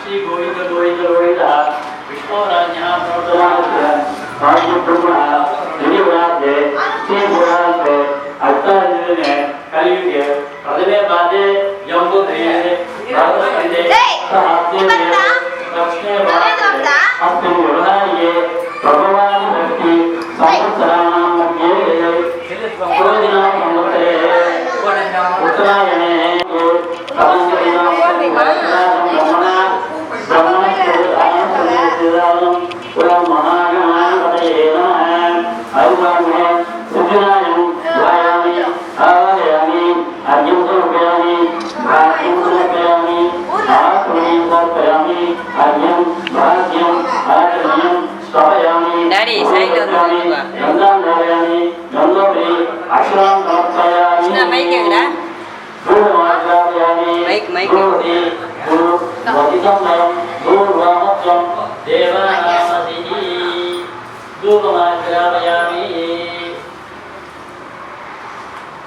श्री गोविंद गोविंद गोविंद विष्णुराज्ञः प्रवर्तमानस्य भाग्यब्रह्मणः दिव्यगुणाब्धे श्रीगुणाब्धे अवतारदिने कलियुगे प्रथमे पादे यमुने भागवते सहस्रे दक्षिणे भागे अस्मिन् व्यवहारे भगवान् भक्ति संवत्सराणां मध्ये योजनां संवत्सरे उत्तरायणे Daddy, saya dah juga. Sudah baik ya, dah? Baik, baik.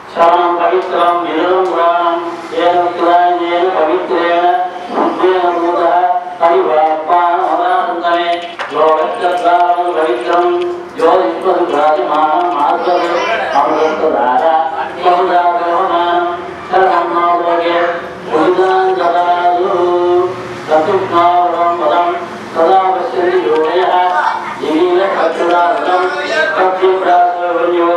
Salam pavitram viram puranam yena puran yena pavitrena buddhena buddha parivapana avadantane yogachatravam pavitram yodishvadhurajamanam mahadvare amrutadara samudagavanam saramavage buddhan jadadu ratushmavaram vadam sadavasya yodaya jivila kachuratam katyuprasavyo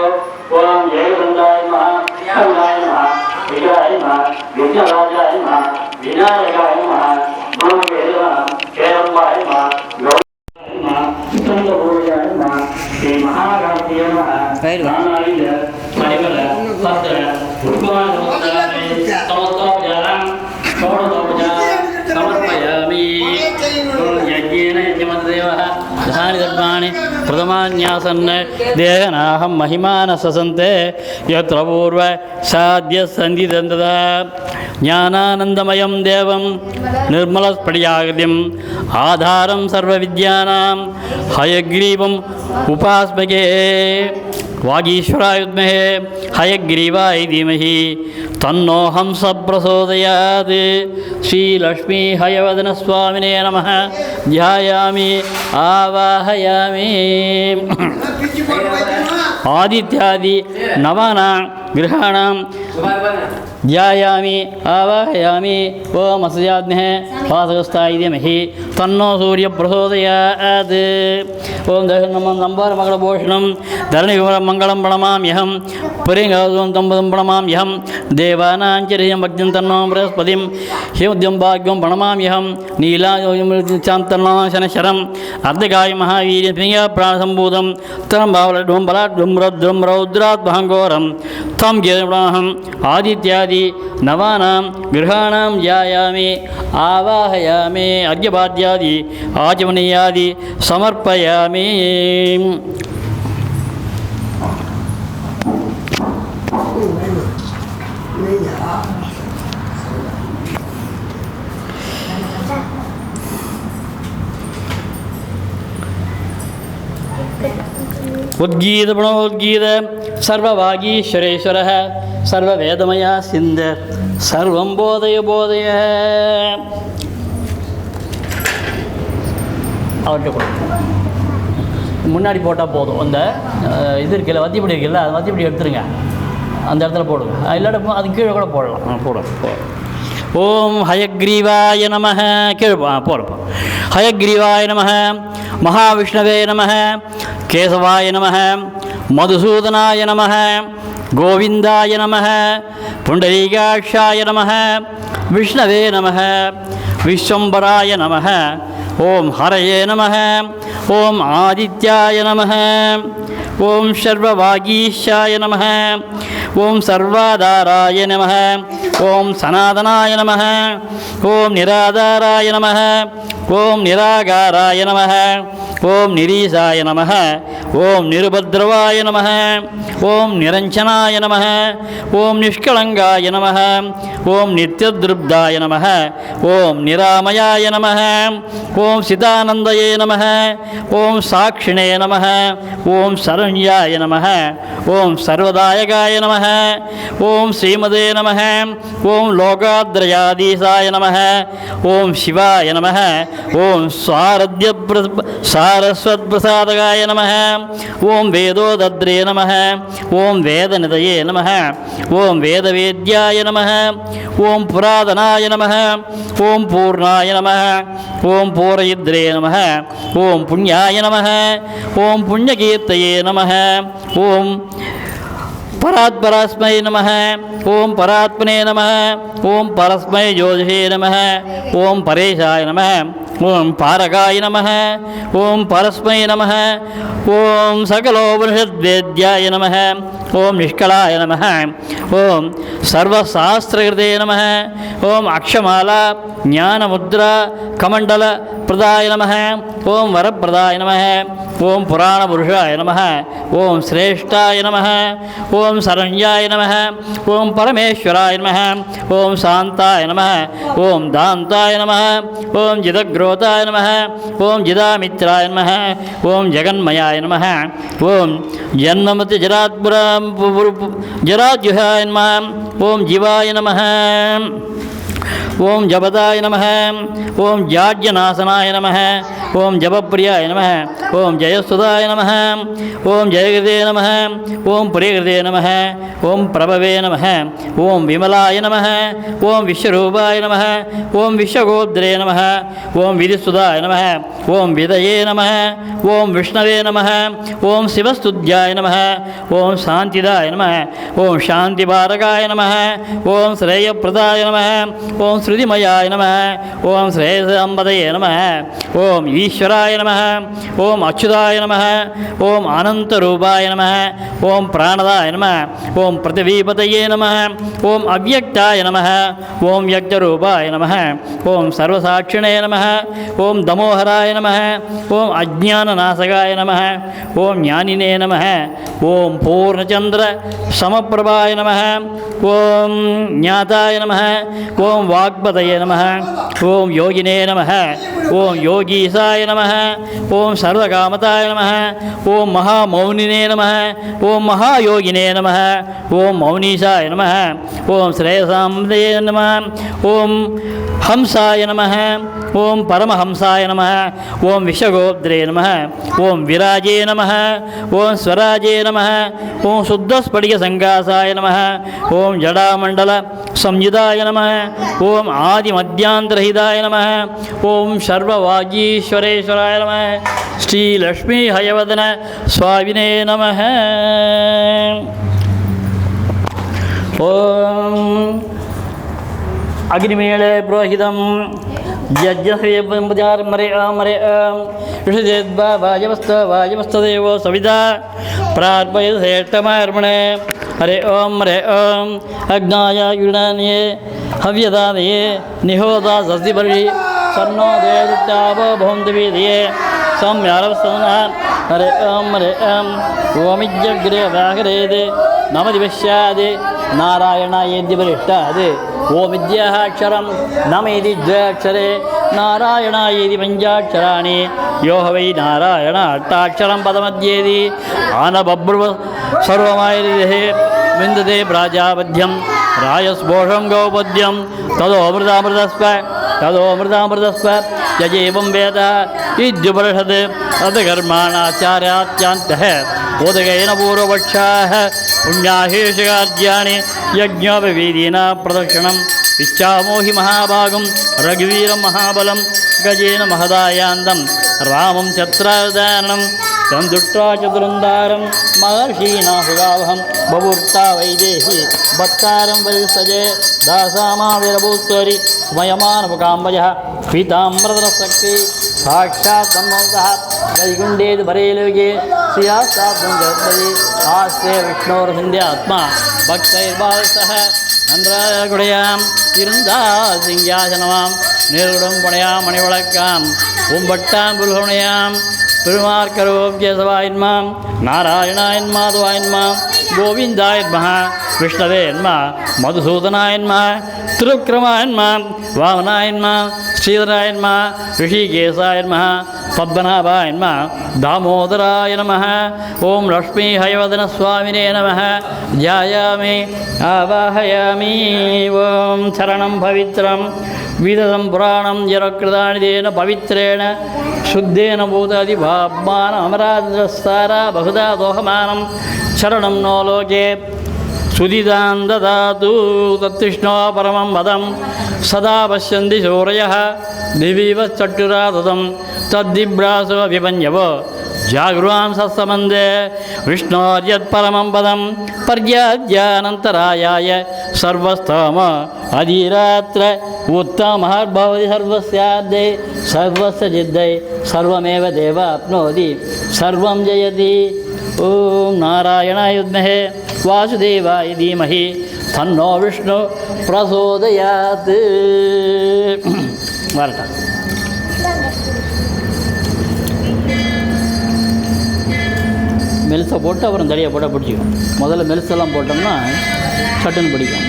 Om Jayavandaya Maha, Kandaya Maha, Vijaya Maha, Vijayarajaya Maha, Vinayakaya Maha, Namavedaya Maha, Kerambaya Maha, Gauraya Maha, Sandapuraya Maha, Sri Mahagarthiya Maha, Nanayya, Sarivara, Sastra, Uttamana Namaskara, Samastapajara, Saurapajara, Samarpayami, Yajnana Yajnamadeva, Dhani Dharmani, Pradhamanyasana, Dehanaham Mahimana Sasante, Yatra Purva, Sadhya Sandhidandada, Jnananandamayam Devam, Nirmalas Padiyagadim, Adharam Sarva Vidyanam, Hayagrivam Upasmage, Vagishwarayudmehe, Hayagriva Idimahi, Tanno Hamsa Prasodayad, Sri Lakshmi Hayavadana Swamine Namaha, Jayami Avahayami Adityadi Navana Grihanam Jayami Avahayami Om Asayadnehe Vasagasthaidhimahi Tanno Surya Prasodayad Om Dahanamam Nambar Magala Bhoshanam Dharani Mangalam Pranamamyaham Puringadam Tambadam Pranamamyaham Devanam Chariyam Bhaktin Tanno Brahaspatim Himudyam Bhagyam Pranamamyaham Nila Chantanam Shanasharam Ardhagaya Mahaviri Pinya Pranasambudam Tam Bhavaladum Baladum Radrum Raudrat Bhangoram Tam Gyadam Adityadi Navanam Grihanam Jayami Avahayami Argyabhadyadi Ajamaniyadi Samarpayami Udgita Pranodgita Sarvavagishwareswara Sarva Vedamaya Sindha Sarvam Bodhaya Bodhaya முன்னாடி போட்டால் போதும் அந்த இது இருக்குல்ல வத்திப்படி இருக்குல்ல அது வத்திப்படி எடுத்துருங்க அந்த இடத்துல போடுங்க இல்லாட்ட அது கீழே கூட போடலாம் போடும் ஓம் ஹயக்ரீவாய நமஹ கீழே போடுப்போம் ஹயக்ரீவாய நமஹ மகாவிஷ்ணவே நமஹ கேசவாய நமஹ மதுசூதனாய நமஹ கோவிந்தாய நமஹ புண்டரீகாட்சாய நமஹ விஷ்ணவே நமஹ விஸ்வம்பராய நமஹ ஓம் ஹரயே நமஹ ஓம் ஆதித்யாய நமஹ ஓம் சர்வவாகீஷாய நமஹ ஓம் சர்வாதாராய நமஹ ஓம் சனாதனாய நமஹ ஓம் நிராதாராய நமஹ ஓம் நிராகாராய நமஹ ஓம் நிரீசாய நமஹ ஓம் நிருபத்ரவாய நம, ஓம் நிரஞ்சனாய நம, ஓம் நிஷ்கலங்காய நம, ஓம் நித்யத்ருப்தாய நம, ஓம் நிராமயாய நம, ஓம் சிதானந்தயே நம, ஓம் சாட்சிணே நம, ஓம் சரண்யாய நம, ஓம் சர்வதாயகாய நம, ஓம் ஸ்ரீமதே நம, ஓம் லோகாத்ரயாதீசாய நம, ஓம் சிவாய நம, ஓம் சாரஸ்வத்பிரசாதகாய நம, ஓம் வேதோதத்ரே நம, ஓம் வேதநிதயே நம, ஓம் வேதவேத்யாய நம, ஓம் புராதனாய நம, ஓம் பூர்ணாய நம, ஓம் பூரயித்ரே நம, ஓம் புண்ணியாய நம, ஓம் புண்ணியகீர்த்தயே நம, ஓம் பராத்பராஸ்மை நம, ஓம் பராத்மனே நம, ஓம் பரஸ்மை ஜோதிஷே நம, ஓம் பரேஷாய நம, ஓம் பாரகாய நம, ஓம் பரஸ்மை நம, ஓம் சகலோபனிஷத்வேத்யாய நம, ஓம் நிஷ்கலாய நம, ஓம் சர்வசாஸ்திரகிருதே நம, ஓம் அக்ஷமாலா ஞானமுத்ரா கமண்டல பிரதாய நம, ஓம் வரப்பிரதாய நம, ஓம் புராணபுருஷாய நம, ஓம் சிரேஷ்டாய நம, ஓம் சரண்யாய நம, ஓம் பரமேஸ்வராய நம, ஓம் சாந்தாய நம, ஓம் தாந்தாய நம, ஓம் ஜிதக்ரோதாய நம, ஓம் ஜிதாமித்ராய நம, ஓம் ஜெகன்மயாய நம, ஓம் ஜன்மமதி ஜராத்யுஹாய நம, ஓம் ஜிவாய நம, ஓம் ஜபதாய நம, ஓம் ஜாட்யநாசனாய நம, ஓம் ஜபப்பிரியாய நம, ஓம் ஜெயசுதாய நம, ஓம் ஜெயகிருதே நம, ஓம் பிரியகிருதே நம, ஓம் பிரபவே நம, ஓம் விமலாய நம, ஓம் விஸ்வரூபாய நம, ஓம் விஸ்வகோத்ரே நம, ஓம் விதிசுதாய நம, ஓம் விதயே நம, ஓம் விஷ்ணவே நம, ஓம் சிவஸ்துத்யாய நம, ஓம் சாந்திதாய நம, ஓம் சாந்திபாரகாய நம, ஓம் ஸ்ரேயப்பிரதாய நம, ஓம் ஸ்ருதிமயாய நம, ஓம் ஸ்ரேயசம்பதயே நம, ஓம் ஈஸ்வராய நம, ஓம் அச்சுதாய நம, ஓம் அனந்தரூபாய நம, ஓம் பிராணதாய நம, ஓம் பிரதிபீபதயே நம, ஓம் அவ்யக்தாய நம, ஓம் யக்ஞரூபாய நம, ஓம் சர்வசாட்சிணே நம, ஓம் தமோஹராய நம, ஓம் அஜ்ஞானநாசகாய நம, ஓம் ஞானினே நம, ஓம் பூர்ணச்சந்திர சமப்பிரபாய நம, ஓம் ஞாதாய நம, ஓம் வாக்பதயே நம, ஓம் யோகினே நம, ஓம் யோகீசாய நம, ஓம் சர்வகாமதாய நம, ஓம் மகாமௌனினே நம, ஓம் மகாயோகினே நம, ஓம் மௌனீசாய நம, ஓம் ஸ்ரேயசாம்பதே நம, ஓம் ஹம்சாய நம, ஓம் பரமஹம்சாய நம, ஓம் விஷகோத்ரே நம, ஓம் விராஜே நம, ஓம் ஸ்வராஜே நம, ஓம் சுத்தஸ்படிக சங்காசாய நம, ஓம் ஜடாமண்டல संयुदाय नमः, ओम आदिमध्यांतरहिताय नमः, ओम सर्ववागीश्वरेश्वराय नमः, श्री लक्ष्मी हयवदन स्वामिने नमः। ओम अग्निमेळे पुरोहितं यज्ञमरे मरे ऋषिदेद्वा वाजमस्तदेवो सविता प्रार्पयश्रेष्ठमर्मणे। हरे ओम अग्नाय युणान्ये हव्यदानये निहोदा सस्तिपर्षि सन्नो देवदत्तावो भवन्तवीर्ये सम्यारवस्तनः। हरे ओम ओमिज्जग्रे व्याघ्रेदे नमदिवश्यादे नारायणायेद्यपरिष्टादे ओमिद्यः अक्षरं नमेति द्व्यक्षरे नारायणायेति पञ्चाक्षराणि यो वै नारायण अष्टाक्षरं पदमध्येति आनबभ्रुव सर्वमायरिः विन्दते प्राजापद्यं रायस्पोषं गौपद्यं तदोमृतामृतस्व यजेवं वेद इत्युपनिषत् अधकर्माणाचार्यात्यान्तः उदकेन पूर्वपक्षाः पुण्याहेषकार्याणि यज्ञोपवीदीना प्रदक्षिणम् इच्छामो हि महाभागं रघुवीरं महाबलं गजेन महदायान्तं रामं छत्रावधारणं संदुष्ट्वा चतुरन्दारं महर्षीणाहुगावहं बभूर्ता वैदेही भक्तारं वैसजे दासामाविरभूत्वरि स्मयमानमुकाम्बजः पीताम्रधरशक्ति साक्षात् ब्रह्मवतः वैकुण्ठेतु परेलोके श्रियास्ताब्दं जगद्पति आस्ते विष्णोर्हृन्द्यात्मा भक्तैर्भावसः நன்றாகுடையாம் இருந்தால் சிங்காசனமாம் நேருடன் புனையாம் மணிவழக்காம் உம்பட்டாம் புல்குணையாம் பெருமார்க்கரோம் கேசவாய நம நாராயணாய மாதவாய நம கோவிந்தாய நம விஷ்ணவே நம மதுசூதனாய நம திருவிக்ரமாய நம வாமனாய நம ஸ்ரீதராய நம ரிஷிகேசாய நம பத்மநாபாய நம தாமோதராய நம ஓம் லக்ஷ்மீ ஹயவதன சுவாமினே நம தியாயாமி ஆவாஹயாமி ஓம் சரணம் பவித்ரம் வீததம் புராணம் யரக்கிருதானிதேன பவித்ரேண शुद्धेन भूतादि भावमान अमराद्रस्तारा बहुधा दोहमानं शरणं नो लोके सुदिदां ददातु तत्विष्णो परमं पदं सदा पश्यन्ति शौर्यः दिवीव चक्षुरादतं तद्दिभ्रासो विपन्यवो जागृवां सत्समन्दे विष्णोर्यत्परमं पदं पर्याद्यानन्तरायाय सर्वस्तोम अधिरात्र उत्तमः भवति सर्वस्याद्यै सर्वस्य जिद्दै सर्वमेव देव आप्नोति सर्वं जयति ॐ नारायणाय विद्महे वासुदेवाय धीमहि तन्नो विष्णु प्रचोदयात् வரட்டா மெலிசை போட்டு அப்புறம் தடியை போட்டால் பிடிச்சிக்கும் முதல்ல மெலிசெல்லாம் போட்டோம்னா சட்டுன்னு பிடிக்கும்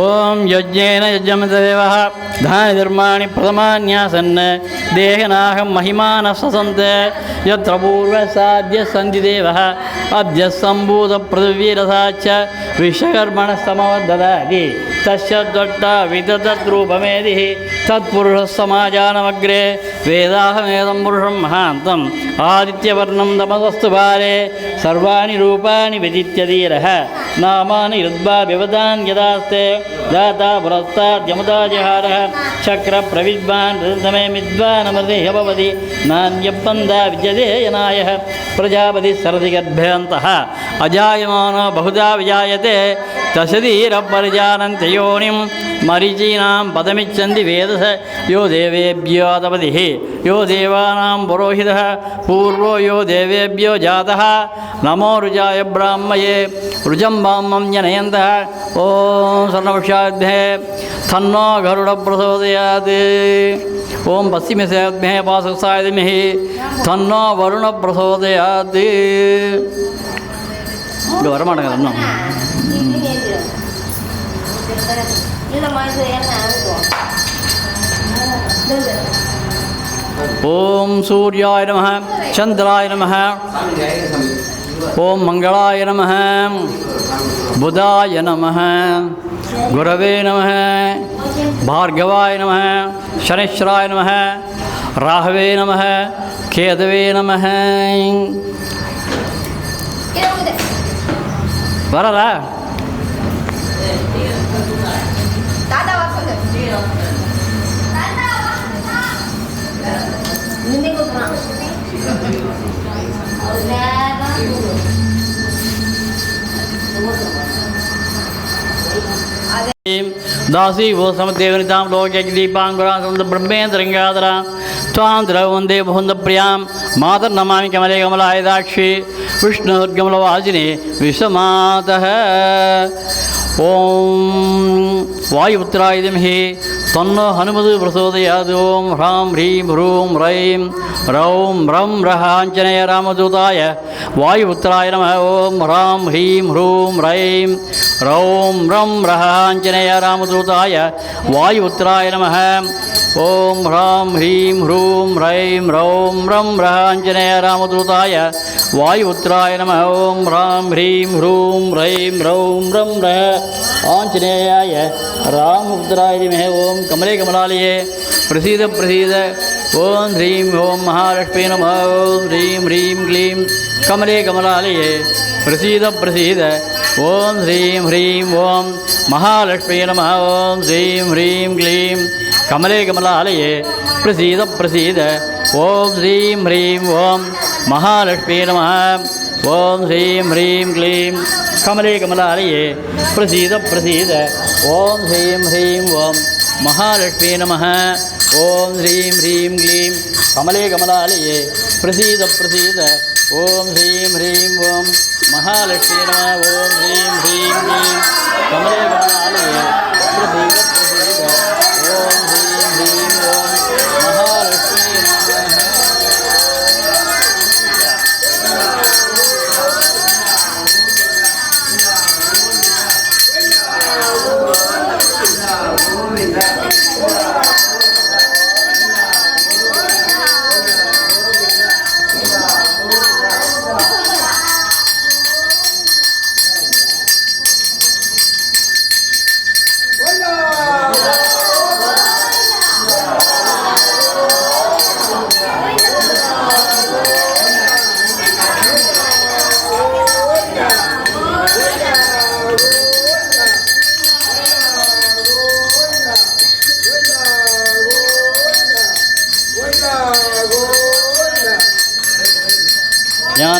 ஓம் யஜ்ஞேன யஜ்ஞமிதேவः தானி தர்மாணி பிரதமான்யாசன் தேகநாகம் மகிமான சசந்த யத்ர பூர்வ சாத்திய சந்தி தேவः அத்ய சம்பூத பிருத்திவீரசாச்ச விஸ்வகர்மண சமவததாதி தஸ்ய தொட்டா விததத்ரூபமேதிः தத்புருஷ சமாஜானமக்ரே வேதாஹமேதம் புருஷம் மகாந்தம் ஆதித்யவர்ணம் தமசஸ்து பாரே சர்வாணி ரூபாணி விதித்ய தீரः நாமானி ருத்பா விவதான் யதாஸ்தே दाता पुरस्ताद्यमुदा जहारः चक्र प्रविद्वान् ऋतमे मिद्वानमृते भवति नान्यपन्दा विद्यते यनायः प्रजापति सरति गर्भन्तः अजायमानो बहुधा विजायते तशदीरपरिजानन्ति योनिं मरीचीनां पदमिच्छन्ति वेदस यो देवेभ्यो तपतिः यो देवानां पुरोहितः पूर्वो यो देवेभ्यो जातः नमो रुजाय ब्राह्मये रुजं वामं जनयन्तः ॐ सर्ववृक्षाभ्ये तन्नो गरुडप्रचोदयात् ॐ पश्चिमसेभ्ये पाशुसाय धीमहि तन्नो वरुणप्रचोदयात् இங்கே வரமாட்டேங்க இன்னும் ஓம் சூர்யாய நமः சந்திராய நமः ஓம் மங்களாய நமः புதாய நமः குரவே நமः பார்கவாய நமः சனீஸ்வராய நமः ராகவே நமः கேதவே நமः வரலா दासी वो समदेवनितां लोके दीपांगुरां ब्रह्मेन्द्रंगाधरा त्वां द्रवन्दे मुहुन्दप्रियां मातर्नमामि कमले कमलायदाक्षि विष्णुर्गमलवासिने विश्वमातः ॐ वायुपुत्राय धीमहि तन्नो हनुमत् प्रचोदयात् ॐ ह्रां ह्रीं ह्रूं रैं रौं रं रहाञ्जनेय रामदूताय वायुपुत्राय नमः ॐ ह्रां ह्रीं ह्रूं रैं रौं रं रहाञ्जनेय रामदूताय वायुपुत्राय नमः ॐ ह्रां ह्रीं ह्रूं रैं रौं रं रहाञ्जनेय रामदूताय वायुपुत्राय नमः ॐ ह्रां ह्रीं ह्रूं रैं रौं रं रः आञ्जनेयाय रामपुत्राय धीमहि ॐ कमले कमलालये प्रसीद प्रसीद ॐ ह्रीं ॐ महालक्ष्मी नमः ॐ ह्रीं ह्रीं क्लीं कमले कमलालये प्रसीद प्रसीद ॐ ह्रीं ह्रीं ॐ महालक्ष्मी नमः ॐ ह्रीं ह्रीं क्लीं कमले कमलालये प्रसीद प्रसीद ॐ ह्रीं ह्रीं ॐ महालक्ष्मी नमः ॐ ह्रीं ह्रीं क्लीं कमले कमलालये प्रसीद प्रसीद ॐ ह्रीं ह्रीं ॐ महालक्ष्मी नमः ॐ ह्रीं ह्रीं क्लीं कमले कमलालये प्रसीद प्रसीद ॐ ह्रीं ह्रीं ॐ महालक्ष्मी नमः ॐ ह्रीं ह्रीं क्लीं कमले कमलालये प्रसीद प्रसीद ॐ ह्रीं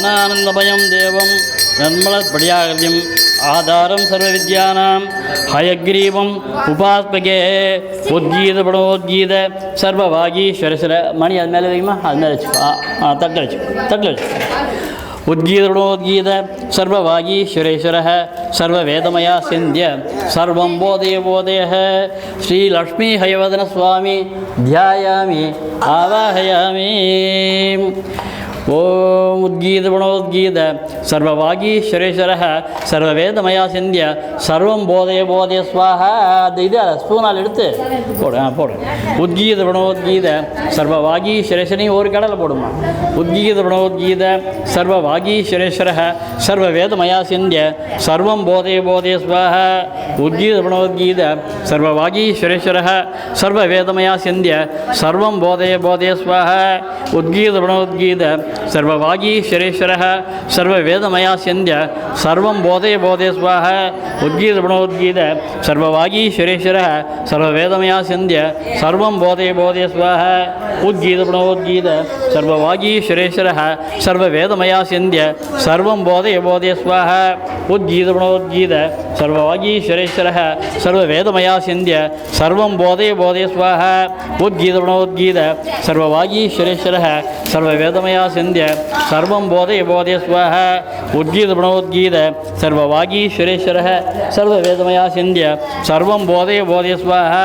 ज्ञानानन्दमयं देवं निर्मलस्फटिकाकृतिम् आधारं सर्वविद्यानां हयग्रीवम् उपास्मगे उद्गीत सर्ववागीश्वरेश्वर मणि அது மேலே வைக்குமா அது மேலே வச்சுக்கோ தட்டில் வச்சுக்கோ उद्गीत सर्ववागीश्वरेश्वरः सर्ववेदमया सिन्ध्य सर्वं बोधयः श्रीलक्ष्मी हयवदनस्वामी ध्यायामि आवाहयामि ओम उद्गीत सर्ववागीश्वरेश्वरः सर्ववेदमया सिन्ध्य सर्वं बोधय स्वाहा இது ஸ்பூனால் எடுத்து போடு உத்கீத सर्ववागीश्वरेश्वरी ஒரு கடலை போடுமா उद्गीत सर्ववागीश्वरेश्वरः सर्ववेदमया सिन्ध्य सर्वं बोधय स्वाहा उद्गीत सर्ववागीश्वरेश्वरः सर्ववेदमया सिन्ध्य सर्वं बोधय स्वाहा उद्गीत सर्ववागीश्वरेश्वरः सर्ववेदमया सिन्ध्य सर्वं बोधय स्वाहा उद्गीत सर्ववागीश्वरेश्वरः सर्ववेदमया सिन्ध्य सर्वं बोधय स्वाहा उद्गीत सर्ववागीश्वरेश्वरः सर्ववेदमया सिन्ध्य सर्वं बोधय स्वाहा उद्गीत सर्ववागीश्वरेश्वरः सर्ववेदमया सिन्ध्य सर्वं बोधय स्वाहा उद्गीत सर्ववागीश्वरेश्वरः सर्ववेदमया सिन्ध्य सर्वं बोधय स्वाहा उद्गीत सर्ववागीश्वरेश्वरः सर्ववेदमया सिन्ध्य सर्वं बोधय स्वाहा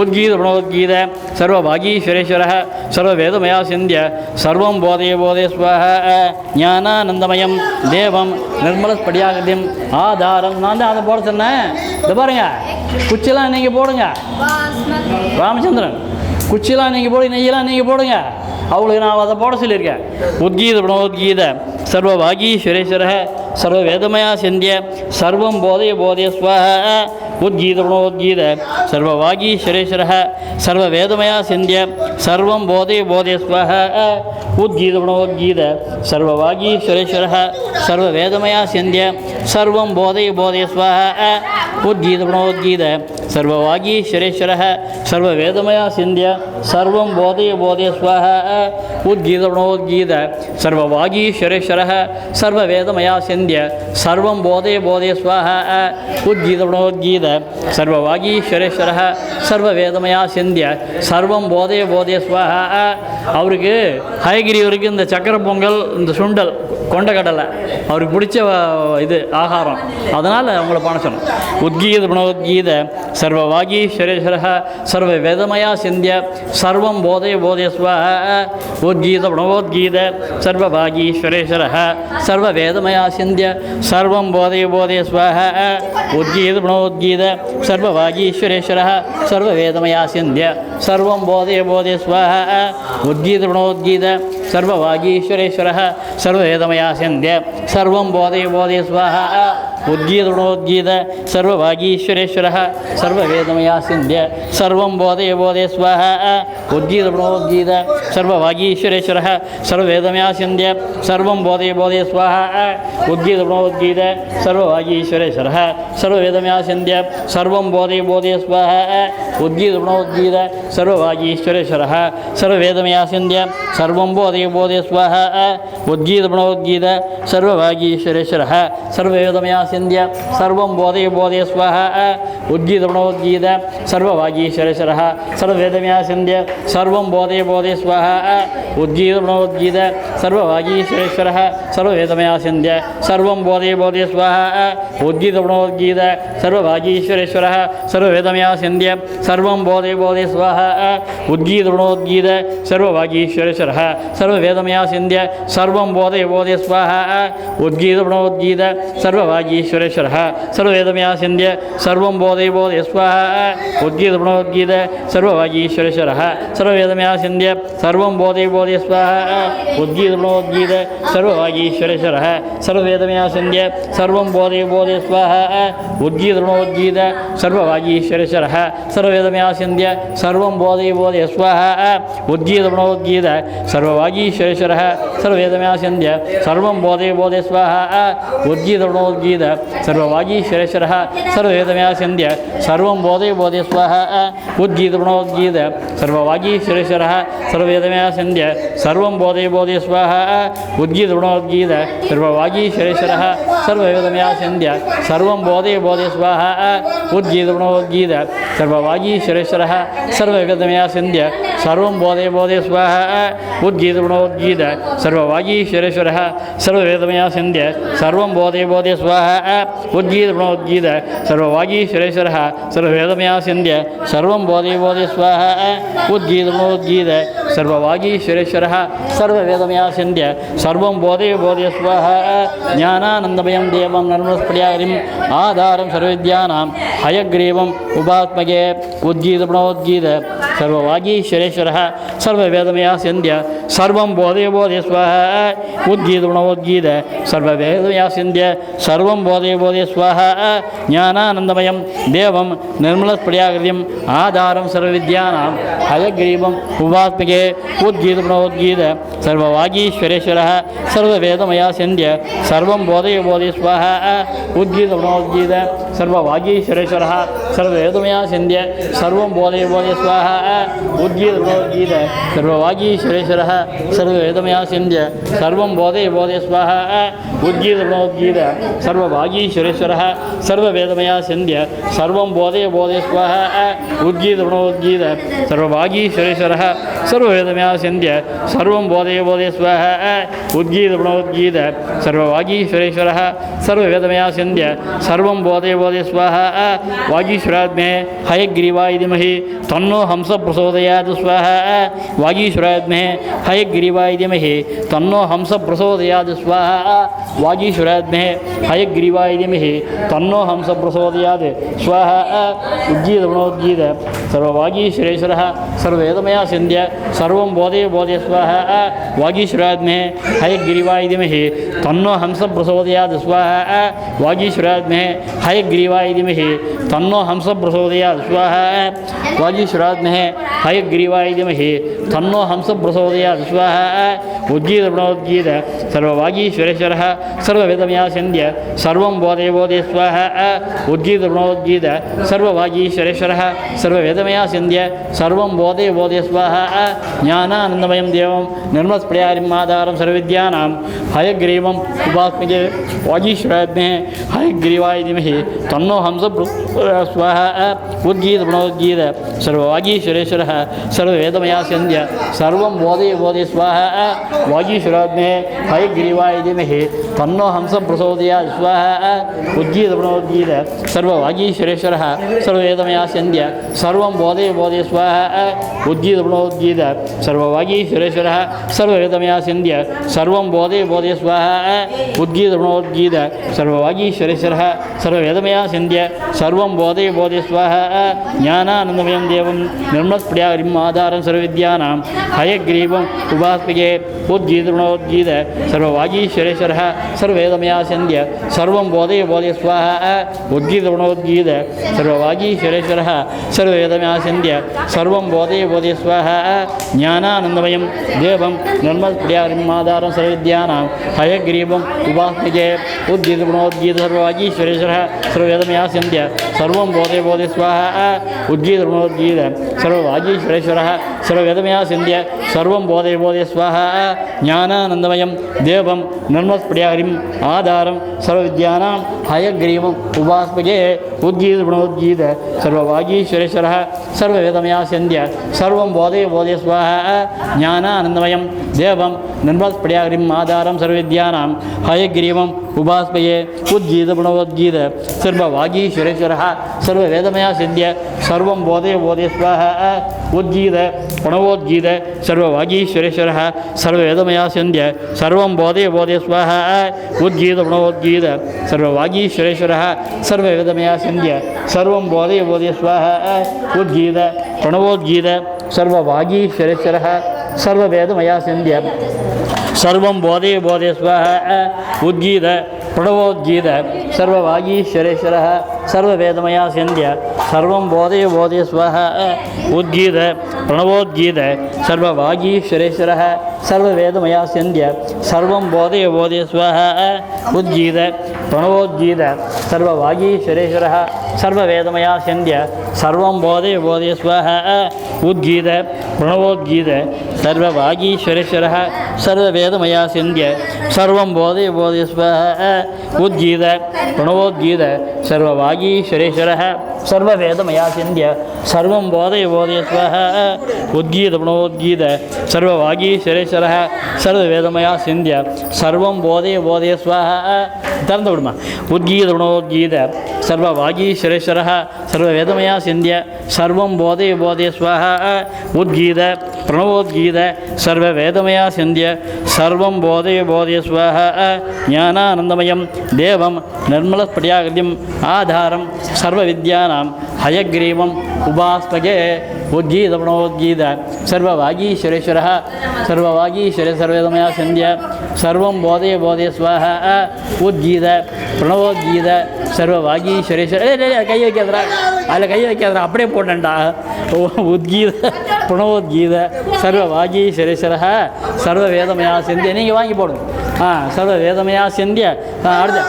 उद्गीत सर्ववागीश्वरेश्वरः सर्ववेदमया सिन्ध्य सर्वं बोधय स्वाहा ज्ञानानन्दमयं देवं निर्मलस्फटिकाकृतिम् आधारं நான் தான் அதை போட சொன்னேன் இதை பாருங்க குச்சிலாம் நீங்கள் போடுங்க ராமச்சந்திரன் குச்சிலாம் நீங்கள் போடுங்க நெய்யெல்லாம் நீங்கள் போடுங்க அவங்களுக்கு நான் அதை போட சொல்லியிருக்கேன் उद्गीत सर्ववागीश्वरेश्वरः सर्ववेदमया सिन्ध्य सर्वं बोधय स्वाहा उद्गीत सर्ववागीश्वरेश्वरः सर्ववेदमया सिन्ध्य सर्वं बोधय स्वाहा उद्गीत सर्ववागीश्वरेश्वरः सर्ववेदमया सिन्ध्य सर्वं बोधय स्वाहा उद्गीत सर्ववागीश्वरेश्वरः सर्ववेदमया सिन्ध्य सर्वं बोधय स्वाहा उद्गीत सर्ववागीश्वरेश्वरः सर्ववेदमया सिन्ध्य सर्वं बोधय स्वाहा उद्गीत सर्ववागीश्वरेश्वरः सर्ववेदमया सिन्ध्य सर्वं बोधय स्वाहा அவருக்கு ஹயகிரிவருக்கு இந்த சக்கரை பொங்கல் இந்த சுண்டல் கொண்டக்கடலை அவருக்கு பிடிச்ச இது ஆகாரம் அதனால் அவங்கள பண்ண சொன்னோம் उद्गीत सर्ववागीश्वरेश्वरः सर्ववेदमया सिन्ध्य सर्वं बोधय स्वाहा उद्गीत सर्ववागीश्वरेश्वरः सर्ववेदमया सिन्ध्य सर्वं बोधय स्वाहा उद्गीत सर्ववागीश्वरेश्वरः सर्ववेदमया सिन्ध्य सर्वं बोधय स्वाहा उद्गीत सर्ववागीश्वरेश्वरः सर्ववेदमया सिन्ध्य सर्वं बोधय स्वाहा उद्गीत सर्ववागीश्वरेश्वरः सर्ववेदमया सिन्ध्य सर्वं बोधय स्वाहा उद्गीत सर्ववागीश्वरेश्वरः सर्ववेदमया सिन्ध्य सर्वं बोधय स्वाहा उद्गीत सर्ववागीश्वरेश्वरः सर्ववेदमया सिन्ध्य सर्वं बोधय स्वाहा उद्गीत सर्ववागीश्वरेश्वरः सर्ववेदमया सिन्ध्य सर्वं बोधय स्वाहा उद्गीत सर्ववागीश्वरेश्वरः सर्ववेदमया सिन्ध्य सर्वं बोधय स्वाहा उद्गीत सर्ववागीश्वरेश्वरः सर्ववेदमया सिन्ध्य सर्वं बोधय स्वाहा उद्गीत सर्ववागीश्वरेश्वरः सर्ववेदमया सिन्ध्य सर्वं बोधय स्वाहा उद्गीत सर्ववागीश्वरेश्वरः सर्ववेदमया सिन्ध्य सर्वं बोधय स्वाहा उद्गीत सर्ववागीश्वरेश्वरः सर्ववेदमया सिन्ध्य सर्वं बोधय स्वाहा उद्गीत सर्ववागीश्वरेश्वरः सर्ववेदमया सिन्ध्य सर्वं बोधय स्वाहा उद्गीत सर्ववागीश्वरेश्वरः सर्ववेदमया सिन्ध्य सर्वं बोधय स्वाहा उद्गीत सर्ववागीश्वरेश्वरः सर्ववेदमया सिन्ध्य सर्वं बोधय स्वाहा उद्गीत सर्ववागीश्वरेश्वरः सर्ववेदमया सिन्ध्य सर्वं बोधय स्वाहा उद्गीत सर्ववागीश्वरेश्वरः सर्ववेदमया सिन्ध्य सर्वं बोधय स्वाहा उद्गीत सर्ववागीश्वरेश्वरः सर्ववेदमया सिन्ध्य संध्य सर्वं बोधय बोधय स्वाहा उद्गीत प्रणोद्गीत सर्ववागीश्वरेश्वरः सर्ववेदमया संध्य सर्वं बोधय बोधय स्वाहा उद्गीत प्रणोद्गीत सर्ववागीश्वरेश्वरः सर्ववेदमया संध्य सर्वं बोधय बोधय स्वाहा उद्गीत प्रणोद्गीत सर्ववागीश्वरेश्वरः सर्ववेदमया संध्य सर्वं बोधय बोधय स्वाहा उद्गीत प्रणोद्गीत सर्ववागीश्वरेश्वरः सर्ववेदमया संध्य सर्वं बोधय बोधय स्वाहा उद्गीत प्रणोद्गीत सर्ववागीश्वरेश्वरः सर्ववेदमया संध्य सर्वं बोधय बोधय स्वाहा उद्गीत प्रणोद्गीत सर्ववागीश्वरेश्वरः सर्ववेदमया संध्य सर्वं बोधय बोधय स्वाहा ज्ञानानन्दमयं देवं नर्मस्फटिकाकृतिम् आधारं सर्वविद्यानां हयग्रीवम् उपात्मके उद्गीत प्रणोद्गीत सर्ववागीश्वरेश्वरः सर्ववेदमया संध्य सर्वं बोधय बोधय स्वाहा उद्गीत प्रणोद्गीत सर्ववेदमया संध्य सर्वं बोधय बोधय स्वाहा ज्ञानानन्दमयं देवं निर्मलस्फटिकाकृतिम् आधारं सर्वविद्यानां हयग्रीवम् उपात्मके उद्गीत प्रणोद्गीत सर्ववागीश्वरेश्वरः सर्ववेदमया संध्य सर्वं बोधय बोधय स्वाहा उद्गीत प्रणोद्गीत सर्ववागीश्वरेश्वरः सर्ववेदमया संध्य सर्वं बोधय बोधय स्वाहा उद्गीत प्रणोद्गीत सर्ववागीश्वरेश्वरः सर्ववेदमया संध्य सर्वं बोधय बोधय स्वाहा उद्गीत प्रणोद्गीत सर्ववागीश्वरेश्वरः सर्ववेदमया संध्य सर्वं बोधय बोधय स्वाहा उद्गीत प्रणोद्गीत सर्ववागीश्वरेश्वरः सर्ववेदमया संध्य सर्वं बोधय बोधय स्वाहा उद्गीत प्रणोद्गीत सर्ववागीश्वरेश्वरः सर्ववेदमया संध्य सर्वं बोधय बोधय स्वाहा वागीश्वरात्मे हयग्रीवाय धीमहि तन्नो हंस प्रचोदयात् स्वाहा वागीश्वरात्मे हयग्रीवाय धीमहि तन्नो हंस प्रचोदयात् स्वाहा वागीश्वरात्मे हयग्रीवाय धीमहि तन्नो हंस प्रचोदयात् स्वाहा उद्गीत प्रणोद्गीत सर्ववागीश्वरेश्वरः सर्ववेदमया संध्य सर्वं बोधय बोधय स्वाहा वागीश्वरात्मे हयग्रीवाय धीमहि तन्नो हंस प्रचोदयात् स्वाहा वागीश्वरात्मे हयग्रीवाय धीमहि तन्नो हंस प्रचोदयात् स्वाहा वागीश्वरात्मे हयग्रीवाय धीमहि तन्नो हंस प्रचोदयात् स्वाहा उद्गीत प्रणोद्गीत सर्ववागीश्वरेश्वरः सर्ववेदमया संध्य सर्वं बोधय बोधय स्वाहा उद्गीत प्रणोद्गीत सर्ववागीश्वरेश्वरः सर्ववेदमया संध्य सर्वं बोधय बोधय स्वाहा ज्ञानानन्दमयं देवं निर्मलस्फटिकाकृतिम् आधारं सर्वविद्यानां हयग्रीवम् उपात्मके वागीश्वरात्मे हयग्रीवाय धीमहि तन्नो हंस स्वाहा उद्गीत प्रणोद्गीत सर्ववागीश्वरेश्वरः सर्ववेदमया संध्य सर्वं बोधय बोधय स्वाहा वागीश्वरात्मे हयग्रीवाय धीमहि तन्नो हंस प्रचोदयात् स्वाहा उद्गीत प्रणोद्गीत सर्ववागीश्वरेश्वरः सर्ववेदमया संध्य सर्वं बोधय बोधय स्वाहा उद्गीत प्रणोद्गीत सर्ववागीश्वरेश्वरः सर्ववेदमया संध्य सर्वं बोधय बोधय स्वाहा उद्गीत प्रणोद्गीत सर्ववागीश्वरेश्वरः सर्ववेदमया संध्य सर्वं बोधय बोधय स्वाहा ज्ञानानन्दमयं देवं निर्मलस्फटिकाकृतिम् आधारं सर्वविद्यानां हयग्रीवम् उपात्मके उद्गीत प्रणोद्गीत सर्ववागीश्वरेश्वरः सर्ववेदमया संध्य सर्वं बोधय बोधय स्वाहा उद्गीत प्रणोद्गीत सर्ववागीश्वरेश्वरः सर्ववेदमया संध्य सर्वं बोधय बोधय स्वाहा ज्ञानानन्दमयं देवं निर्मलस्फटिकाकृतिम् आधारं सर्वविद्यानां हयग्रीवम् उपात्मके उद्गीत प्रणोद्गीत सर्ववागीश्वरेश्वरः सर्ववेदमया संध्य सर्वं बोधय बोधय स्वाहा उद्गीत प्रणोद्गीत सर्ववागीश्वरेश्वरः सर्ववेदमया संध्य सर्वं बोधय बोधय स्वाहा ज्ञानानन्दमयं देवं निर्मलस्फटिकाकृतिम् आधारं सर्वविद्यानां हयग्रीवम् उपास्मके उद्गीत प्रणोद्गीत सर्ववागीश्वरेश्वरः सर्ववेदमया संध्य सर्वं बोधय बोधय स्वाहा ज्ञानानन्दमयं देवं निर्मलस्फटिकाकृतिम् आधारं सर्वविद्यानां हयग्रीवम् उपास्मये उद्गीत प्रणोद्गीत सर्ववागीश्वरेश्वरः सर्ववेदमया संध्य सर्वं बोधय बोधय स्वाहा उद्गीत प्रणवोद्गीत सर्ववागीश्वरेश्वरः सर्ववेदमया संध्य सर्वं बोधय बोधय स्वाहा उद्गीत प्रणवोद्गीत सर्ववागीश्वरेश्वरः सर्ववेदमया संध्य सर्वं बोधय बोधय स्वाहा उद्गीत प्रणवोद्गीत सर्ववागीश्वरेश्वरः सर्ववेदमया संध्य सर्वं बोधय बोधय स्वाहा उद्गीत प्रणवोद्गीत सर्ववागीश्वरेश्वरः सर्ववेदमया संध्य सर्वं बोधय बोधय स्वाहा उद्गीत प्रणवोद्गीत सर्ववागीश्वरेश्वरः सर्ववेदमया संध्य सर्वं बोधय बोधय स्वाहा उद्गीत प्रणवोद्गीत सर्ववागीश्वरेश्वरः सर्ववेदमया सिन्ध्य सर्वं बोधय बोधय स्वाहा उद्गीत प्रणवोद्गीत सर्ववागीश्वरेश्वरः सर्ववेदमया सिन्ध्य सर्वं बोधय बोधय स्वाहा उद्गीत प्रणवोद्गीत सर्ववागीश्वरेश्वरः सर्ववेदमया सिन्ध्य सर्वं बोधय बोधय स्वाहा उद्गीत प्रणवोद्गीत सर्ववागीश्वरेश्वरः सर्ववेदमया सिन्ध्य सर्वं बोधय बोधय स्वाहा திறந்து விடுமா உத்கீத குணோத்கீத சர்வ வாகீஸ்வரேஸ்வரः சர்வவேதமயா சிந்திய சர்வம் போதய போதய ஸ்வாஹா உத்கீத பிரணவோத்கீத சர்வவேதமயா சிந்திய சர்வம் போதய போதய ஸ்வாஹா ஞானானந்தமயம் தேவம் நிர்மலஸ்படியாகிருதிம் ஆதாரம் சர்வவித்யானாம் ஹயக்ரீவம் உபாஸ்மகே உத்கீத பிரணவோத்கீத சர்வவாகீஸ்வரேஸ்வரः சர்வவாகீஸ்வரே சர்வவேதமயா சிந்திய सर्वं बोधय बोधय स्वाहा उद्गीत प्रणवोद्गीत सर्ववागीश्वरेश्वर कई वैक्कादरा அதில் கை வைக்காதரா அப்படியே போட்டேன்டா உத்கீத பிரணவோத்கீத சர்வவாகீஸ்வரேஸ்வரः சர்வவேதமயா சிந்திய நீங்கள் வாங்கி போடுங்க சர்வவேதமயா சிந்திய அடுத்த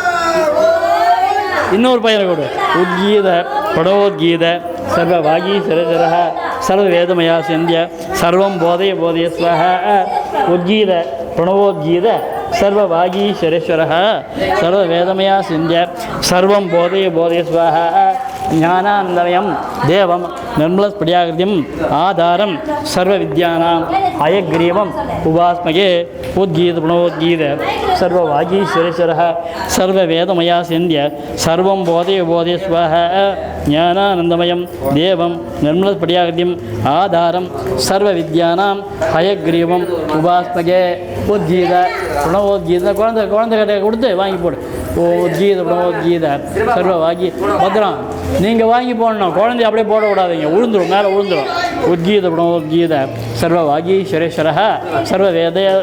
இன்னொரு பையனை கொடு உத்கீத பிரணவோத்கீத सर्ववागीश्वरेश्वरः सर्ववेदमया सिन्ध्य सर्वं बोधय बोधय स्वाहा उद्गीत प्रणवोद्गीत सर्ववागीश्वरेश्वरः सर्ववेदमया सिन्ध्य सर्वं बोधय बोधय स्वाहा ज्ञानानन्दमयं देवं निर्मलस्फटिकाकृतिम् आधारं सर्वविद्यानां हयग्रीवम् उपास्महे उद्गीत प्रणवोद्गीत सर्ववागीश्वरेश्वरः सर्ववेदमया सिन्ध्य सर्वं बोधय बोधय स्वाहा ज्ञानानन्दमयं देवं निर्मलस्फटिकाकृतिम् आधारं सर्वविद्यानां हयग्रीवम् उपास्महे उद्गीत प्रणवोद्गीत குழந்தை கிட்ட கொடுத்து வாங்கி போடு உத்கீத பிரணவோத்கீத சர்வவாகி பத்திரம் நீங்கள் வாங்கி போடணும் குழந்தை அப்படியே போடக்கூடாதீங்க விழுந்துடும் மேலே விழுந்துடும் உத்கீத பிரணவோத்கீத சர்வவாகீஸ்வரேஸ்வரः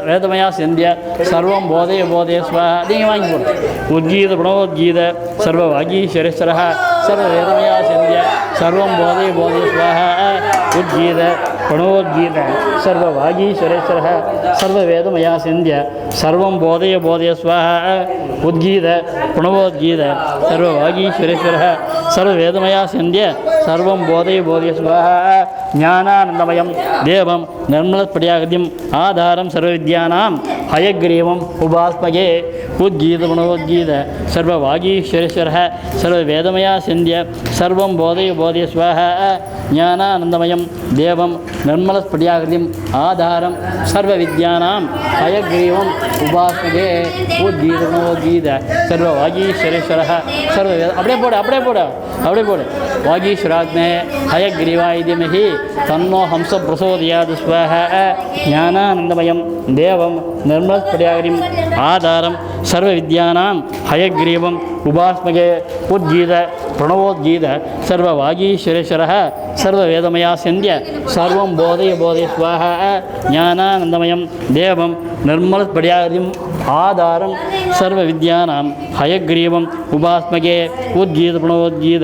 வேதமயா சிந்திய சர்வம் போதய போதய ஸ்வாஹா நீங்கள் வாங்கி போடணும் உத்கீத பிரணவோத்கீத சர்வவாகீஸ்வரேஸ்வரः सर्ववेदमया सिन्ध्य सर्वं बोधय बोधय स्वाहा उद्गीत प्रणवोद्गीत सर्ववागीश्वरेश्वरः सर्ववेदमया सिन्ध्य सर्वं बोधय बोधय स्वाहा उद्गीत प्रणवोद्गीत सर्ववागीश्वरेश्वरः सर्ववेदमया सिन्ध्य सर्वं बोधय बोधय स्वाहा ज्ञानानन्दमयं देवं निर्मलस्फटिकाकृतिम् आधारं सर्वविद्यानां हयग्रीवम् उपास्महे उद्गीत प्रणवोद्गीत सर्ववागीश्वरेश्वरः सर्ववेदमया सिन्ध्य सर्वं बोधय बोधय स्वाहा ज्ञानानन्दमयं देवं निर्मलस्फटिकाकृतिम् आधारं सर्वविद्यानां हयग्रीवम् उपास्महे उद्गीत प्रणवोद्गीत सर्ववागीश्वरेश्वरः सर्ववेद அப்படியே போடு वागीश्वराग्ने हयग्रीवाय धीमहि तन्नो हंस प्रचोदयात् स्वाहा ज्ञानानन्दमयं देवं निर्मलस्फटिकाकृतिम् आधारं सर्वविद्यानां हयग्रीवम् उपास्महे उद्गीत प्रणवोद्गीत सर्ववागीश्वरेश्वरः सर्ववेदमया सिन्ध्य सर्वं बोधय बोधय स्वाहा ज्ञानानन्दमयं देवं निर्मलस्फटिकाकृतिम् आधारं सर्वविद्यानां हयग्रीवम् उपास्महे उद्गीत प्रणवोद्गीत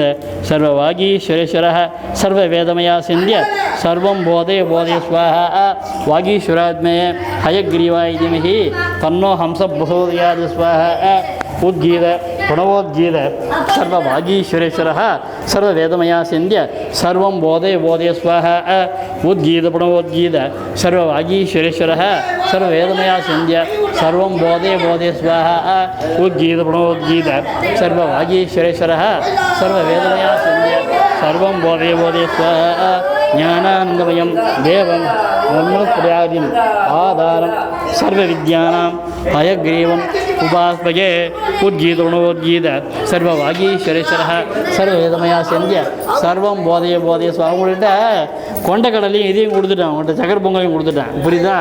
सर्ववागीश्वरेश्वरः सर्ववेदमया सिन्ध्य सर्वं बोधय बोधय स्वाहा वागीश्वरात्मे हयग्रीवाय धीमहि तन्नो हंस प्रचोदयात् स्वाहा उद्गीत प्रणवोद्गीत सर्ववागीश्वरेश्वरः सर्ववेदमया सिन्ध्य सर्वं बोधय बोधय स्वाहा उद्गीत प्रणवोद्गीत सर्ववागीश्वरेश्वरः सर्ववेदमया सिन्ध्य सर्वं बोधय बोधय स्वाहा उद्गीत प्रणवोद्गीत सर्ववागीश्वरेश्वरः सर्ववेदमया सिन्ध्य सर्वं बोधय बोधय स्वाहा ज्ञानानन्दमयं देवं निर्मलस्फटिकाकृतिम् आधारं सर्वविद्यानां हयग्रीवम् उपास्महे उद्गीत प्रणवोद्गीत सर्ववागीश्वरेश्वरः सर्ववेदमया सिन्ध्य सर्वं बोधय बोधय स्वाहा அவங்கள்ட்ட கொண்டக்கடலையும் இதையும் கொடுத்துட்டேன் அவங்கள்ட்ட சக்கரை பொங்கலையும் கொடுத்துட்டேன் புரியுதா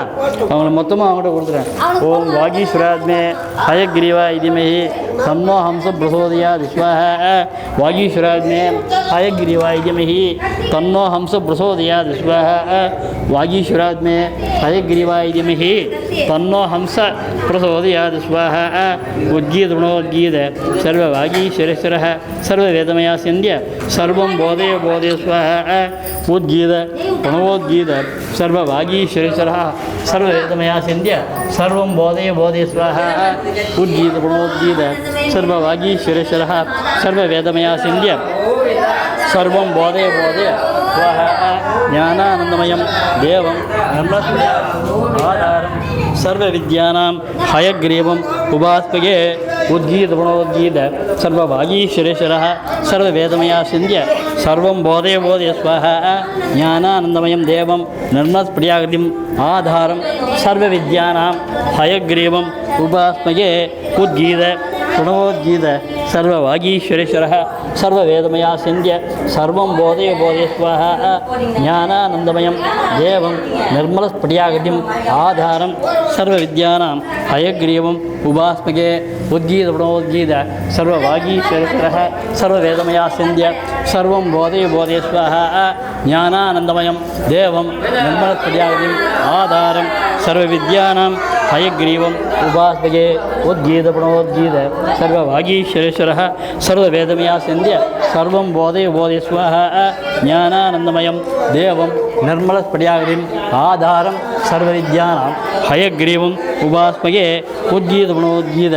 அவங்கள மொத்தமாக அவங்கள்ட்ட கொடுத்துட்டேன் ஓம் வாகீஸ்வராத்மே हयग्रीवाय धीमहि तन्नो हंस प्रचोदयात् स्वाहा वागीश्वराग्ने हयग्रीवाय धीमहि तन्नो हंस प्रचोदयात् स्वाहा वागीश्वराग्ने हयग्रीवाय धीमहि तन्नो हंस प्रचोदयात् स्वाहा उद्गीत सर्ववागीश्वरेश्वरः सर्ववेदमयास्यन्द्य सर्वं बोधय स्वाहा उद्गीत प्रणवोद्गीत सर्ववागीश्वरेश्वरः सर्ववेदमयास्यन्द्य सर्वं बोधय स्वाहा उद्गीत प्रणवोद्गीत सर्ववागीश्वरेश्वरः सर्ववेदमयास्यन्द्य सर्वं बोधय स्वाहा ज्ञानानन्दमयं देवं आधारं सर्वविद्यानां हयग्रीवम् उपास्महे उद्गीत सर्ववागीश्वरेश्वरः सर्ववेदमयास्यन्द्य सर्वं बोधय स्वाहा ज्ञानानन्दमयं देवं निर्मलस्फटिकाकृतिम् आधारं सर्वविद्यानां हयग्रीवम् उपास्महे उद्गीत प्रणवोद्गीत सर्ववागीश्वरेश्वरः सर्ववेदमयास्यन्द्य सर्वं बोधय स्वाहा ज्ञानानन्दमयं देवं निर्मलस्फटिकाकृतिम् आधारं सर्वविद्यानां हयग्रीवम् उपास्महे उद्गीत प्रणवोद्गीत सर्ववागीश्वरेश्वरः सर्ववेदमयास्यन्द्य सर्वं बोधय स्वाहा ज्ञानानन्दमयं देवं निर्मलस्फटिकाकृतिम् आधारं सर्वविद्यानां हयग्रीवम् उपास्महे उद्गीत प्रणवोद्गीत सर्ववागीश्वरेश्वरः सर्ववेदमयास्यन्द्य सर्वं बोधय स्वाहा ज्ञानानन्दमयं देवं निर्मलस्फटिकाकृतिम् आधारं सर्वविद्यानां हयग्रीवम् उपास्महे उद्गीत प्रणवोद्गीत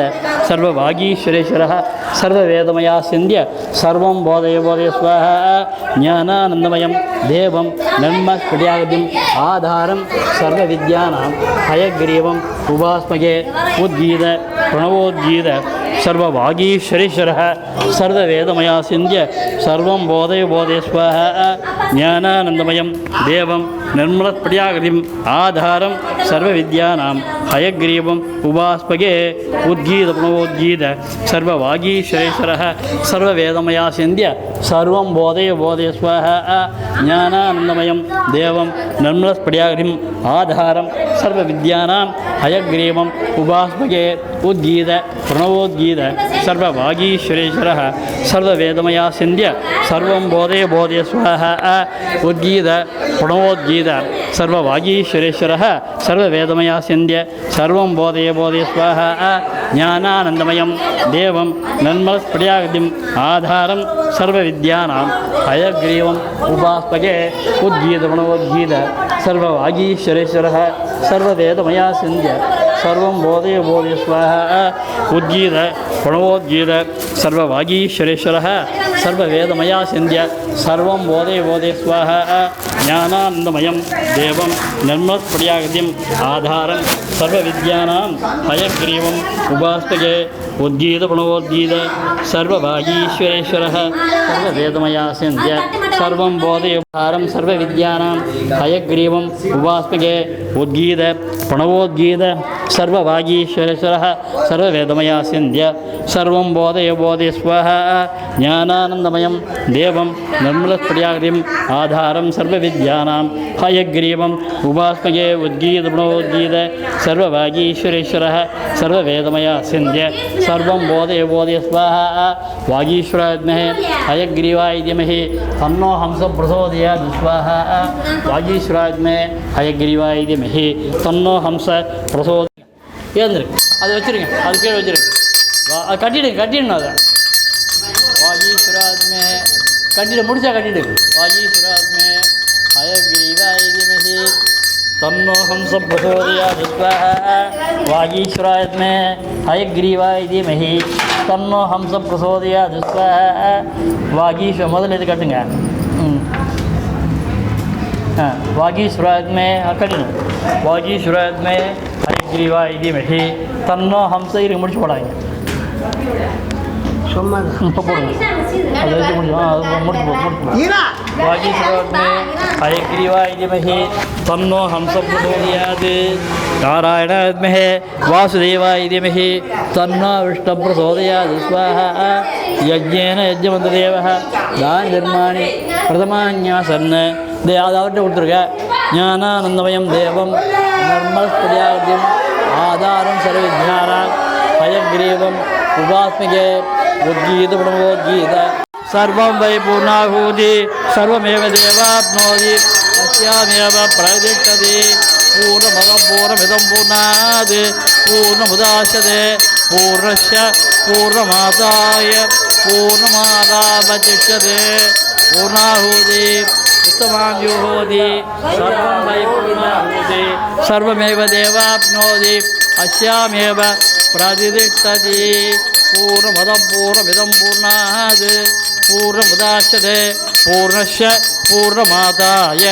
सर्ववागीश्वरेश्वरः सर्ववेदमयास्यन्द्य सर्वं बोधय स्वाहा ज्ञानानन्दमयं देवं निर्मलस्फटिकाकृतिम् आधारं सर्वविद्यानां हयग्रीवम् उपास्महे उद्गीत प्रणवोद्गीत सर्ववागीश्वरेश्वरः सर्ववेदमयास्यन्द्य सर्वं बोधय स्वाहा ज्ञानानन्दमयं देवं निर्मलस्फटिकाकृतिम् आधारं सर्वविद्यानां हयग्रीवम् उपास्महे उद्गीत प्रणवोद्गीत सर्ववागीश्वरेश्वरः सर्ववेदमयास्यन्द्य सर्वं बोधय स्वाहा ज्ञानानन्दमयं देवं निर्मलस्फटिकाकृतिम् आधारं सर्वविद्यानां हयग्रीवम् उपास्महे उद्गीत प्रणवोद्गीत सर्ववागीश्वरेश्वरः सर्ववेदमयास्यन्द्य सर्वं बोधय स्वाहा उद्गीत प्रणवोद्गीत सर्ववागीश्वरेश्वरः सर्ववेदमयास्यन्द्य सर्वं बोधय स्वाहा ज्ञानानन्दमयं देवं निर्मलस्फटिकाकृतिम् आधारं सर्वविद्यानां हयग्रीवम् उपास्महे उद्गीत प्रणवोद्गीत सर्ववागीश्वरेश्वरः सर्ववेदमयास्यन्द्य सर्वं बोधय स्वाहा उद्गीत प्रणवोद्गीत सर्ववागीश्वरेश्वरः सर्ववेदमयास्यन्द्य सर्वं बोधय स्वाहा ज्ञानानन्दमयं देवं निर्मलस्फटिकाकृतिम् आधारं सर्वविद्यानां हयग्रीवम् उपास्महे उद्गीत प्रणवोद्गीत सर्ववागीश्वरेश्वरः सर्ववेदमयास्यन्द्य सर्वं बोधय आधारं सर्वविद्यानां हयग्रीवम् उपास्महे उद्गीत प्रणवोद्गीत सर्ववागीश्वरेश्वरः सर्ववेदमयास्यन्द्य सर्वं बोधय स्वाहा ज्ञानानन्दमयं देवं निर्मलस्फटिकाकृतिम् आधारं सर्वविद्यानां हयग्रीवम् उपास्महे उद्गीत प्रणवोद्गीत सर्ववागीश्वरेश्वरः सर्ववेदमयास्यन्द्य सर्वं बोधय स्वाहा वागीश्वराय हयग्रीवाय धीमहि तन्नो हंस प्रचोदयात् स्वाहा वागीश्वराय हयग्रीवाय धीमहि तन्नो हंस प्रचोदयात् ஏந்திருக்கு அதை வச்சுருங்க அது கீழே வச்சுருங்க கட்டிடுங்க அதை வாகீஸ்வராத்மே முடிச்சா கட்டிடுங்க வாகீஸ்வராத்மே हयग्रीवाय धीमहि तन्नो हंस प्रचोदयात् स्वाहा वागीश्वराय हयग्रीवाय धीमहि तन्नो हंस प्रचोदयात् स्वाहा वागीश्वर முதல்ல இது கட்டுங்க वागीश्वराय கட்டணும் वागीश्वराय हयग्रीवाय धीमहि तन्नो हंस இருங்க முடிச்சு போடாதீங்க சும்மா போடுங்க அது வச்சு முடிச்சு वागीश्वराय हयग्रीवाय धीमहि तन्नो हंस प्रचोदयात् नारायणाय वासुदेवाय धीमहि तन्नो विष्णु प्रचोदयात् स्वाहा यज्ञेन यज्ञमन्त्रदेवः दानधर्माणि प्रथमान्यासन् அவர்கிட்ட கொடுத்துருக்க ஞானானந்தமயம் தேவம் निर्मलस्फटिकाकृतिम् आधारं सर्वविद्यानां हयग्रीवम् उपास्महे उद्गीत प्रणवोद्गीत सर्वं वै पूर्णाहुति सर्वमेव देवाप्नोति अस्यामेव प्रतिष्ठति பூர்ணமதம் பூர்ணமிதம் பூர்ணாத் பூர்ணமுதாசதே பூர்ணஸ்ய பூர்ணமாதாய பூர்ணமாதாவசிஷ்யதே பூர்ணாஹூதி உத்தமான் யுஹோதி சர்வம் வை பூர்ணாஹூதி சர்வமேவ தேவாப்னோதி அஸ்யாமேவ பிரதிதிஷ்டதி பூர்ணமதம் பூர்ணமிதம் பூர்ணாத் பூர்ணமுதாசதே பூர்ணஸ்ய பூர்ணமாதாய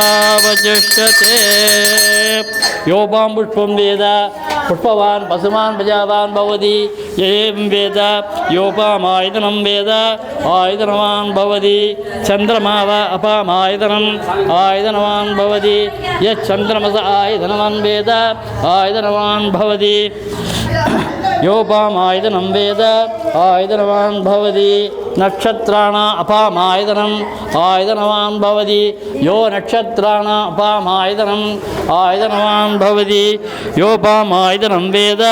பூர்ணமேவாவசிஷ்யதே யோபாம் புஷ்பம் வேத புஷ்பவான் பசுமான் பிரஜாவான் பவதி ஏம் வேத யோபாமாயுதனம் வேத ஆயுதனவான் பவதி சந்திரமாவ அபாமாயுதனம் ஆயுதனவான் பவதி யச்சந்திரமச ஆயுதனவான் வேத ஆயுதனவான் பவதி யோபாமாயுதனம் வேத ஆயுதனவான் பவதி நக்ஷத்ராண அபாமாயுதனம் ஆயுதனவான் பவதி யோ நக்ஷத்ராண அபாமாயுதனம் ஆயுதனவான் பவதி யோபாமாயுதனம் வேத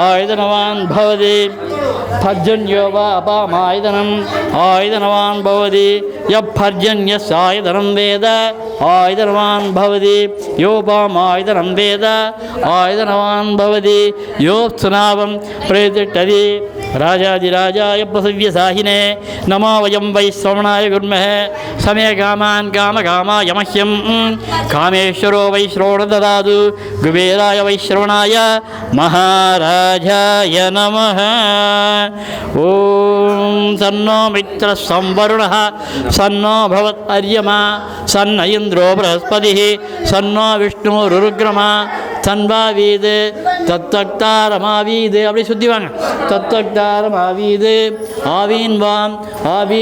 ஆயுதனவான் பவதி பர்ஜன்யோவா அபாமாயுதனம் ஆயுதனவான் பவதி யப்பர்ஜன்யஸ்ஸாயுதனம் வேத ஆயுதனவான் பவதி யோபாமாயுதனம் வேத ஆயுதனவான் பவதி யோப்சுனாவம் பிரதிஷ்டதி ராஜாதிராஜாய பிரசவ்யசாயினே நமோ வயம் வை ஸ்ரவணாய குர்மஹ சமே காமான் காமகாமாய மஹ்யம் காமேஸ்வரோ வை ஸ்ரோண ததாது குபேராய வை ஸ்ரவணாய மகாராஜாய நமः ஓம் தன்னோ மித்ர சம்வருணः சன்னோ பவத் அர்யமா சன்ன இந்திரோ ப்ரஹஸ்பதிः சன்னோ விஷ்ணுருருக்ரமா தன்வாவீது தத்வக்தாரமாவீது அப்படி சுத்தி வாங்க தத்வக்தாரமாவீது ஆவீன் வாம் ஆவி